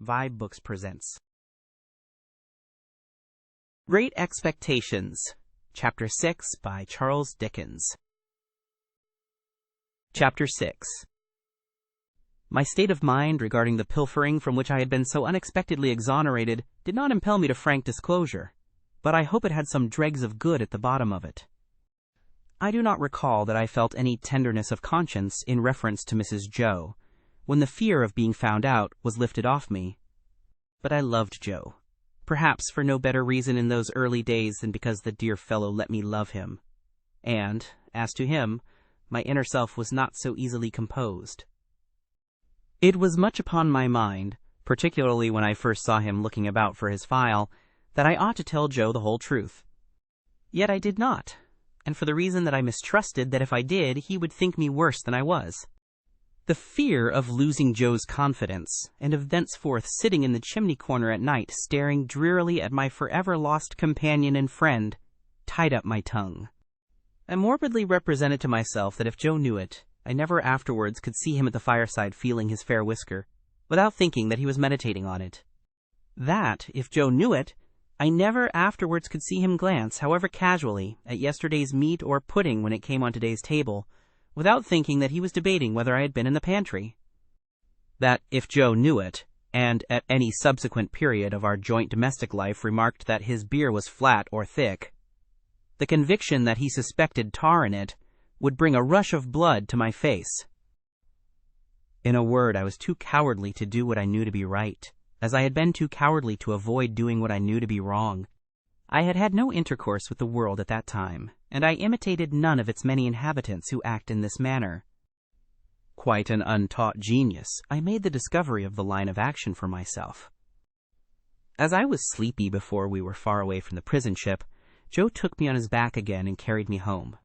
vibeBooks presents Great Expectations, Chapter 6 by Charles Dickens. Chapter 6. My state of mind regarding the pilfering from which I had been so unexpectedly exonerated did not impel me to frank disclosure, but I hope it had some dregs of good at the bottom of it. I do not recall that I felt any tenderness of conscience in reference to Mrs. Joe, when the fear of being found out was lifted off me. But I loved Joe, perhaps for no better reason in those early days than because the dear fellow let me love him. And, as to him, my inner self was not so easily composed. It was much upon my mind, particularly when I first saw him looking about for his file, that I ought to tell Joe the whole truth. Yet I did not, and for the reason that I mistrusted that if I did, he would think me worse than I was. The fear of losing Joe's confidence, and of thenceforth sitting in the chimney corner at night staring drearily at my forever lost companion and friend, tied up my tongue. I morbidly represented to myself that if Joe knew it, I never afterwards could see him at the fireside feeling his fair whisker, without thinking that he was meditating on it. That, if Joe knew it, I never afterwards could see him glance, however casually, at yesterday's meat or pudding when it came on today's table, without thinking that he was debating whether I had been in the pantry. That, if Joe knew it, and at any subsequent period of our joint domestic life remarked that his beer was flat or thick, the conviction that he suspected tar in it would bring a rush of blood to my face. In a word, I was too cowardly to do what I knew to be right, as I had been too cowardly to avoid doing what I knew to be wrong. I had had no intercourse with the world at that time, and I imitated none of its many inhabitants who act in this manner. Quite an untaught genius, I made the discovery of the line of action for myself. As I was sleepy before we were far away from the prison ship, Joe took me on his back again and carried me home.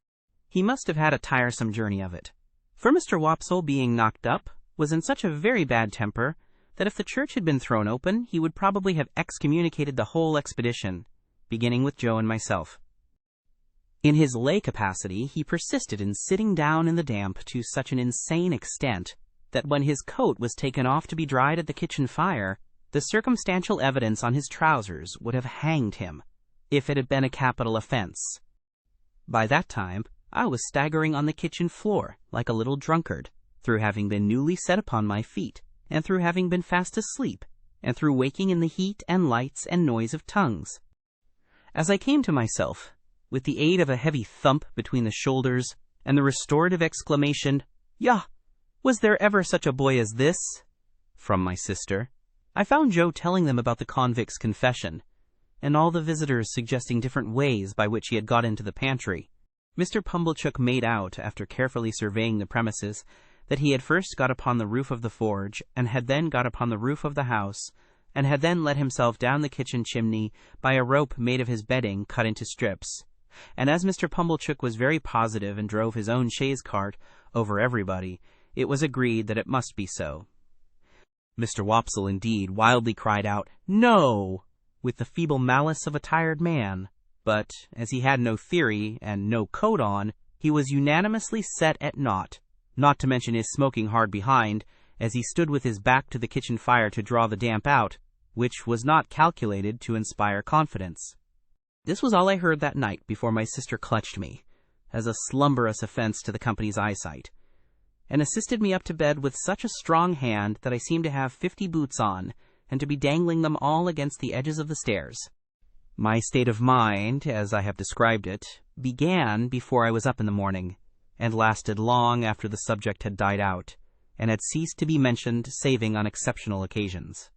He must have had a tiresome journey of it, for Mr. Wopsle, being knocked up, was in such a very bad temper that if the church had been thrown open, he would probably have excommunicated the whole expedition, beginning with Joe and myself. In his lay capacity, he persisted in sitting down in the damp to such an insane extent that when his coat was taken off to be dried at the kitchen fire, the circumstantial evidence on his trousers would have hanged him, if it had been a capital offense. By that time, I was staggering on the kitchen floor like a little drunkard, through having been newly set upon my feet, and through having been fast asleep, and through waking in the heat and lights and noise of tongues. As I came to myself, with the aid of a heavy thump between the shoulders and the restorative exclamation, "Yah! Was there ever such a boy as this?" from my sister, I found Joe telling them about the convict's confession, and all the visitors suggesting different ways by which he had got into the pantry. Mr. Pumblechook made out, after carefully surveying the premises, that he had first got upon the roof of the forge, and had then got upon the roof of the house, and had then let himself down the kitchen chimney by a rope made of his bedding cut into strips. And as Mr. Pumblechook was very positive and drove his own chaise cart over everybody, it was agreed that it must be so. Mr. Wopsle, indeed, wildly cried out, "No!" with the feeble malice of a tired man, but, as he had no theory and no coat on, he was unanimously set at naught, not to mention his smoking hard behind, as he stood with his back to the kitchen fire to draw the damp out, which was not calculated to inspire confidence. This was all I heard that night before my sister clutched me, as a slumberous offense to the company's eyesight, and assisted me up to bed with such a strong hand that I seemed to have 50 boots on, and to be dangling them all against the edges of the stairs. My state of mind, as I have described it, began before I was up in the morning, and lasted long after the subject had died out, and had ceased to be mentioned saving on exceptional occasions.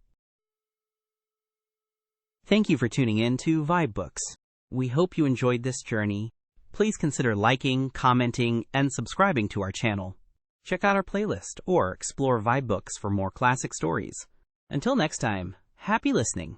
Thank you for tuning in to vibeBooks. We hope you enjoyed this journey. Please consider liking, commenting, and subscribing to our channel. Check out our playlist or explore vibeBooks for more classic stories. Until next time, happy listening.